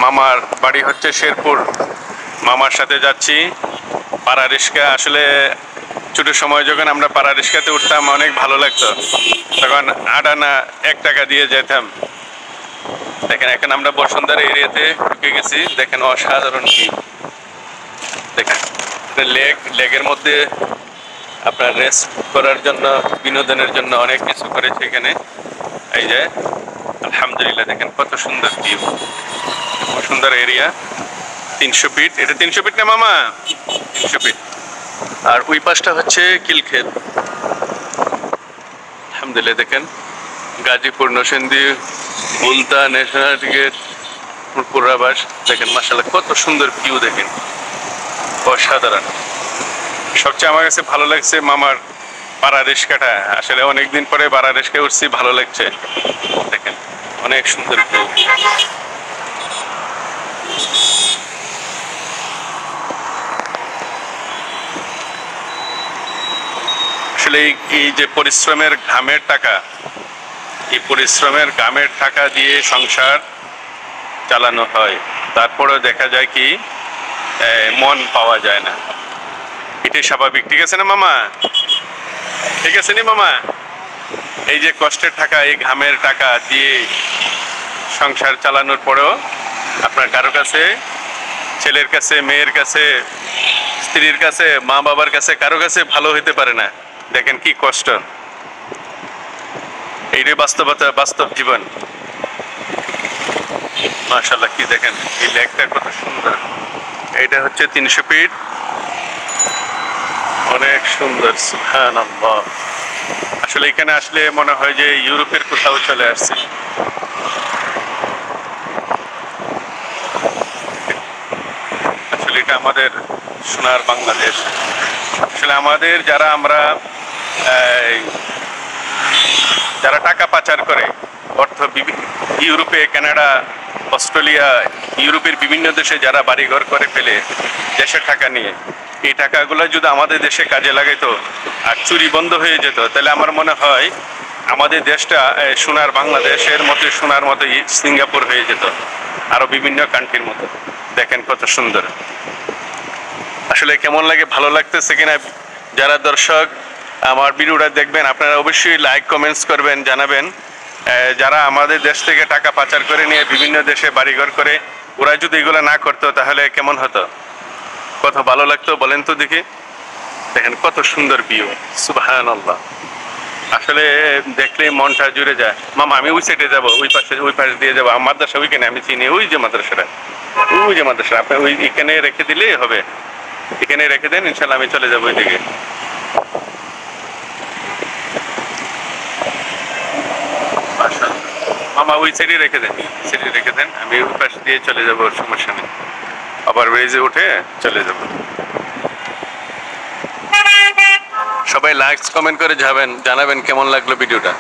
মামার বাড়ি হচ্ছে শেরপুর। মামার সাথে যাচ্ছি। পাড়া রিক্সা আসলে ছোটোর সময় যখন আমরা পাড়া রিক্সাতে উঠতাম অনেক ভালো লাগতো, তখন 8 আনা 1 টাকা দিয়ে যেতাম। দেখেন এখন আমরা বসুন্ধরা এরিয়াতে ঢুকে গেছি। দেখেন অসাধারণ ভিউ। দেখেন লেগের মধ্যে আপনার রেস্ট করার জন্য, বিনোদনের জন্য অনেক কিছু করেছে এখানে। এই যে আলহামদুলিল্লাহ, দেখেন কত সুন্দর ভিউ, সুন্দর এরিয়া। 300 ফিট, এটা 300 ফিট না মামা? 300 ফিট। আর ওই পাশটা হচ্ছে কিলক্ষেত। আলহামদুলিল্লাহ, দেখেন গাজীপুর, নরসিংদী, বুলতা, ন্যাশনাল গেট, পুরাবাস। দেখেন মাশাআল্লাহ কত সুন্দর ভিউ, দেখেন অসাধারণ। সবচেয়ে আমার কাছে ভালো লাগছে মামার পাড়া রিক্সাটা। আসলে অনেকদিন পরে পাড়া রিক্সায় উঠছি, ভালো লাগছে। দেখেন অনেক সুন্দর ভিউ। আসলে এই যে পরিশ্রমের ঘামের টাকা, এই পরিশ্রমের ঘামের টাকা দিয়ে সংসার চালানো হয়, তারপরেও দেখা যায় কি মন পাওয়া যায় না। এটাই স্বাভাবিক, ঠিক আছে না মামা? ঠিক আছে নি মামা? এই যে কষ্টের টাকা, এই ঘামের টাকা দিয়ে সংসার চালানোর পরেও আপনার কারো কাছে, ছেলের কাছে, মেয়ের কাছে, স্ত্রীর কাছে, মা বাবার কাছে, কারো কাছে ভালো হইতে পারে না। দেখেন কি কষ্ট। এইটাই বাস্তবতা, বাস্তব জীবন। মাশাআল্লাহ, কি দেখেন এই লেকটা কত সুন্দর। এইটা হচ্ছে 300 ফিট, অনেক সুন্দর। সুবহানাল্লাহ, আসলে এখানে আসলে মনে হয় যে ইউরোপের কোথাও চলে আসছে। আসলে এটা আমাদের সোনার বাংলাদেশ। আসলে আমাদের যারা টাকা পাচার করে, অর্থ ইউরোপে, কানাডা, অস্ট্রেলিয়া, ইউরোপের বিভিন্ন দেশে যারা বাড়িঘর করে ফেলে দেশের টাকা নিয়ে, এই টাকাগুলো যদি আমাদের দেশে কাজে লাগাইতো আর চুরি বন্ধ হয়ে যেত, তাহলে আমার মনে হয় আমাদের দেশটা সোনার বাংলাদেশের মতো, সোনার মতো সিঙ্গাপুর হয়ে যেত, আরো বিভিন্ন কান্ট্রির মতো। দেখেন কত সুন্দর। আসলে কেমন লাগে, ভালো লাগতেছে কিনা? যারা দর্শক আমার ভিডিওটা দেখবেন, আপনারা অবশ্যই লাইক, কমেন্টস করবেন, জানাবেন। যারা আমাদের দেশ থেকে টাকা পাচার করে নিয়ে বিভিন্ন দেশে বাড়িঘর করে, ওরা যদি এগুলো না করতো তাহলে কেমন হতো, কত ভালো লাগতো বলেন তো দেখি। দেখেন কত সুন্দর ভিউ। সুবহানাল্লাহ, আসলে দেখলে মনটা জুড়ে যায়। মামা আমি ওই সাইডে যাবো, ওই পাশে দিয়ে যাবো। আমার মাদ্রাসা ওইখানে, আমি চিনি ওই যে মাদ্রাসাটা, ওই যে মাদ্রাসা। আপনি ওই এখানে রেখে দিলেই হবে, এখানে রেখে দেন, ইনশাল্লাহ আমি চলে যাবো ওইদিকে। মামা ওই সাইডে রেখে দেন, আমি ওই পাশ দিয়ে চলে যাবো, সমস্যা নেই। আবার ব্রিজে উঠে চলে যাব। সবাই লাইক, কমেন্ট করে জানাবেন কেমন লাগলো ভিডিওটা।